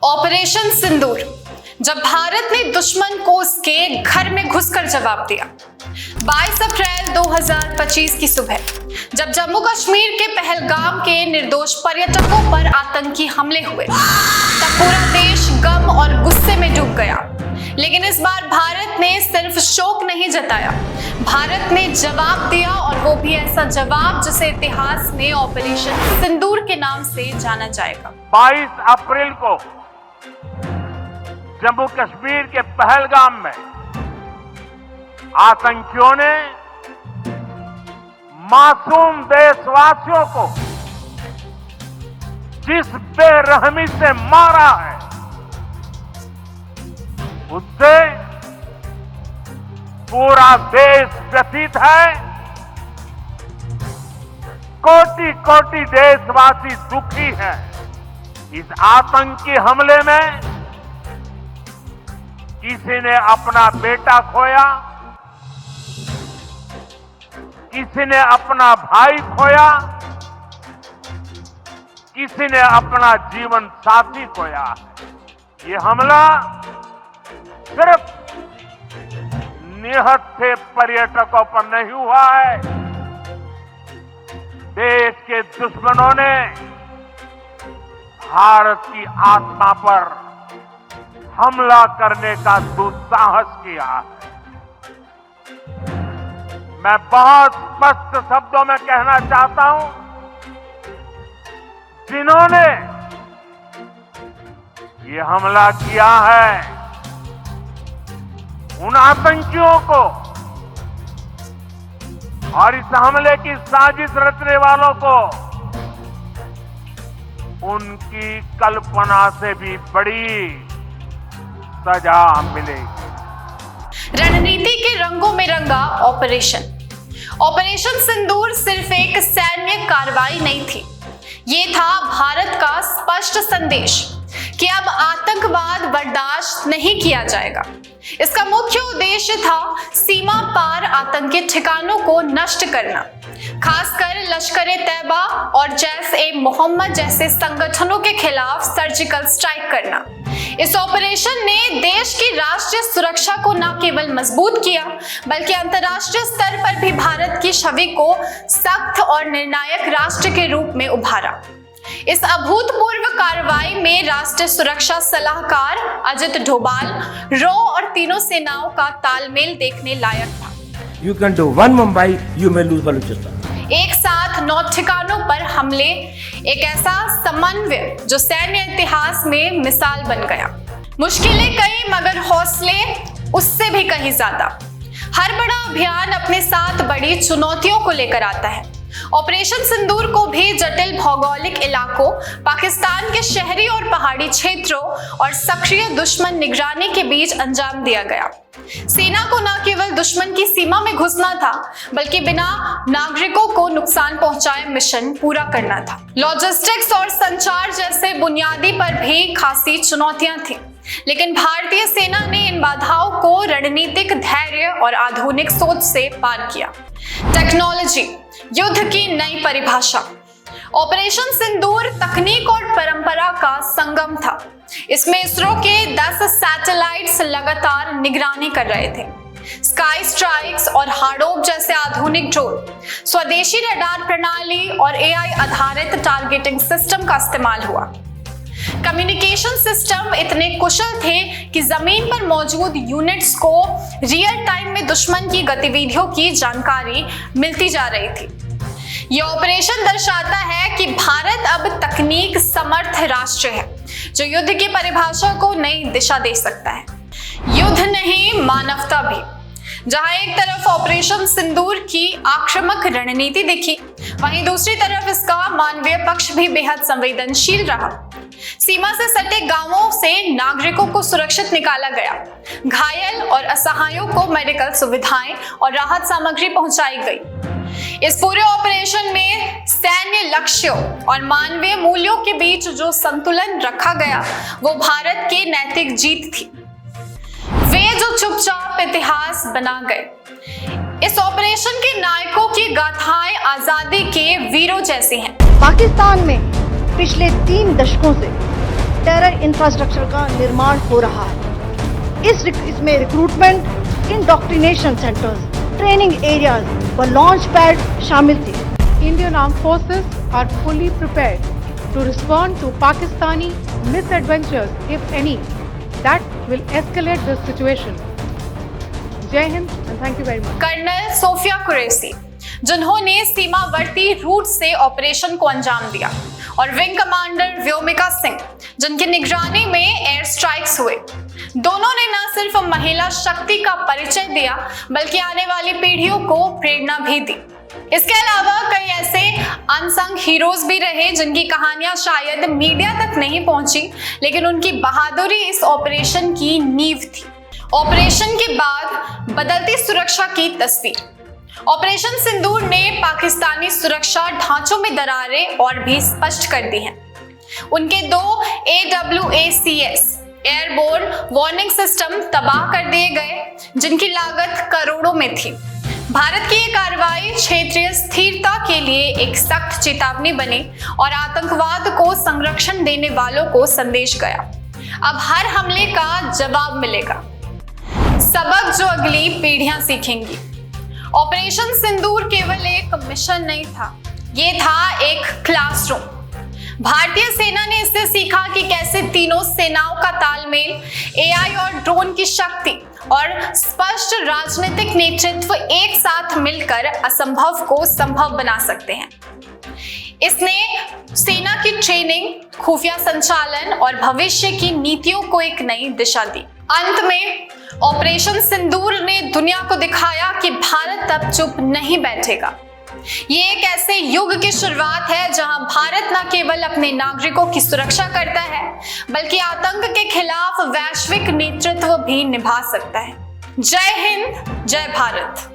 Operation सिंदूर, जब भारत ने दुश्मन को उसके घर में घुसकर जवाब दिया। 22 अप्रैल 2025 की सुबह जब जम्मू कश्मीर के पहलगाम के निर्दोष पर्यटकों पर आतंकी हमले हुए, तब पूरा देश गम और गुस्से में डूब गया। लेकिन इस बार भारत ने सिर्फ शोक नहीं जताया, भारत ने जवाब दिया, और वो भी ऐसा जवाब जिसे इतिहास में ऑपरेशन सिंदूर के नाम से जाना जाएगा। 22 अप्रैल को जम्मू कश्मीर के पहलगाम में आतंकियों ने मासूम देशवासियों को जिस बेरहमी से मारा है, उससे पूरा देश व्यथित है। कोटि कोटि देशवासी दुखी हैं। इस आतंकी हमले में किसी ने अपना बेटा खोया, किसी ने अपना भाई खोया, किसी ने अपना जीवन साथी खोया। ये हमला सिर्फ निहत्थे पर्यटकों पर नहीं हुआ है, देश के दुश्मनों ने भारत की आत्मा पर हमला करने का दुस्साहस किया है। मैं बहुत स्पष्ट शब्दों में कहना चाहता हूं, जिन्होंने ये हमला किया है, उन आतंकियों को और इस हमले की साजिश रचने वालों को उनकी कल्पना से भी बड़ी सजा मिलेगी। रणनीति के रंगों में रंगा ऑपरेशन सिंदूर सिर्फ एक सैन्य कार्रवाई नहीं थी, ये था भारत का स्पष्ट संदेश कि अब आतंकवाद बर्दाश्त नहीं किया जाएगा। इसका मुख्य उद्देश्य था सीमा पार आतंकी ठिकानों को नष्ट करना, खासकर लश्कर-ए-तैयबा और जैश-ए-मोहम्मद जैसे संगठनों के खिलाफ सर्जिकल स्ट्राइक करना। इस ऑपरेशन ने देश की राष्ट्रीय सुरक्षा को न केवल मजबूत किया, बल्कि अंतर्राष्ट्रीय स्तर पर भी भारत की छवि को सख्त और निर्णायक राष्ट्र के रूप में उभारा। इस अभूतपूर्व कार्रवाई में राष्ट्रीय सुरक्षा सलाहकार अजित डोभाल, रॉ और तीनों सेनाओं का तालमेल देखने लायक था। You can do one Mumbai, you may lose Balochistan. एक साथ 9 ठिकानों पर हमले, एक ऐसा समन्वय जो सैन्य इतिहास में मिसाल बन गया। मुश्किलें कई, मगर हौसले उससे भी कहीं ज्यादा। हर बड़ा अभियान अपने साथ बड़ी चुनौतियों को लेकर आता है। ऑपरेशन सिंदूर को भी जटिल भौगोलिक इलाकों, पाकिस्तान के शहरी और पहाड़ी क्षेत्रों और सक्रिय दुश्मन निगरानी के बीच अंजाम दिया गया। सेना को न केवल दुश्मन की सीमा में घुसना था, बल्कि बिना नागरिकों को नुकसान पहुंचाए मिशन पूरा करना था। लॉजिस्टिक्स और संचार जैसे बुनियादी पर भी खासी चुनौतियां थी, लेकिन भारतीय सेना ने इन बाधाओं को रणनीतिक धैर्य और आधुनिक सोच से पार किया। टेक्नोलॉजी, युद्ध की नई परिभाषा। ऑपरेशन सिंदूर तकनीक और परंपरा का संगम था। इसमें इसरो के 10 सैटेलाइट्स लगातार निगरानी कर रहे थे। स्काई स्ट्राइक्स और हाडोप जैसे आधुनिक ड्रोन, स्वदेशी रडार प्रणाली और एआई आधारित टारगेटिंग सिस्टम का इस्तेमाल हुआ। कम्युनिकेशन सिस्टम इतने कुशल थे कि जमीन पर मौजूद यूनिट्स को रियल टाइम में दुश्मन की गतिविधियों की जानकारी मिलती जा रही थी। यह ऑपरेशन दर्शाता है कि भारत अब तकनीक समर्थ राष्ट्र है, जो युद्ध की परिभाषा को नई दिशा दे सकता है। युद्ध नहीं, मानवता भी। जहां एक तरफ ऑपरेशन सिंदूर की आक्रामक रणनीति दिखी, वहीं दूसरी तरफ इसका मानवीय पक्ष भी बेहद संवेदनशील रहा। सीमा से सटे गांवों से नागरिकों को सुरक्षित निकाला गया, घायल और असहायों को मेडिकल सुविधाएं और राहत सामग्री पहुंचाई गई। इस पूरे ऑपरेशन में सैन्य लक्ष्यों और मानवीय मूल्यों के बीच जो संतुलन रखा गया, वो भारत की नैतिक जीत थी। वे जो चुपचाप इतिहास बना गए। इस ऑपरेशन के नायकों की गाथाएं आजादी के वीरों जैसी हैं। पाकिस्तान में पिछले 3 दशकों से टेरर इंफ्रास्ट्रक्चर का निर्माण हो रहा है। इसमें recruitment, indoctrination centres, training areas व लॉन्च पैड शामिल थे। Indian armed forces are fully prepared to respond to Pakistani misadventures, if any, that will escalate the situation. Jai Hind and thank you very much. Colonel Sofiya Qureshi, जिन्होंने सीमावर्ती root से operation को अंजाम दिया, और विंग कमांडर व्योमिका सिंह, जिनकी निगरानी में एयर स्ट्राइक्स हुए। दोनों ने न सिर्फ महिला शक्ति का परिचय दिया बल्कि आने वाली पीढ़ियों को प्रेरणा भी दी। इसके अलावा कई ऐसे अनसंग हीरोज भी रहे जिनकी कहानियां शायद मीडिया तक नहीं पहुंची, लेकिन उनकी बहादुरी इस ऑपरेशन की नींव थी। ऑपरेशन के बाद बदलती सुरक्षा की तस्वीर। ऑपरेशन सिंदूर ने पाकिस्तानी सुरक्षा ढांचों में दरारें और भी स्पष्ट कर दी हैं। उनके 2 AWACS एयरबोर्न वार्निंग सिस्टम तबाह कर दिए गए, जिनकी लागत करोड़ों में थी। भारत की ये कार्रवाई क्षेत्रीय स्थिरता के लिए एक सख्त चेतावनी बनी और आतंकवाद को संरक्षण देने वालों को संदेश गया, अब हर हमले का जवाब मिलेगा। सबक जो अगली पीढ़ियां सीखेंगी। ऑपरेशन सिंदूर केवल एक मिशन नहीं था, ये था एक क्लासरूम। भारतीय सेना ने इससे सीखा कि कैसे तीनों सेनाओं का तालमेल, AI और ड्रोन की शक्ति और स्पष्ट राजनीतिक नेतृत्व एक साथ मिलकर असंभव को संभव बना सकते हैं। इसने सेना की ट्रेनिंग, खुफिया संचालन और भविष्य की नीतियों को एक नई दिशा दी। अंत में ऑपरेशन सिंदूर ने दुनिया को दिखाया कि भारत अब चुप नहीं बैठेगा। ये एक ऐसे युग की शुरुआत है जहां भारत न केवल अपने नागरिकों की सुरक्षा करता है बल्कि आतंक के खिलाफ वैश्विक नेतृत्व भी निभा सकता है। जय हिंद, जय भारत।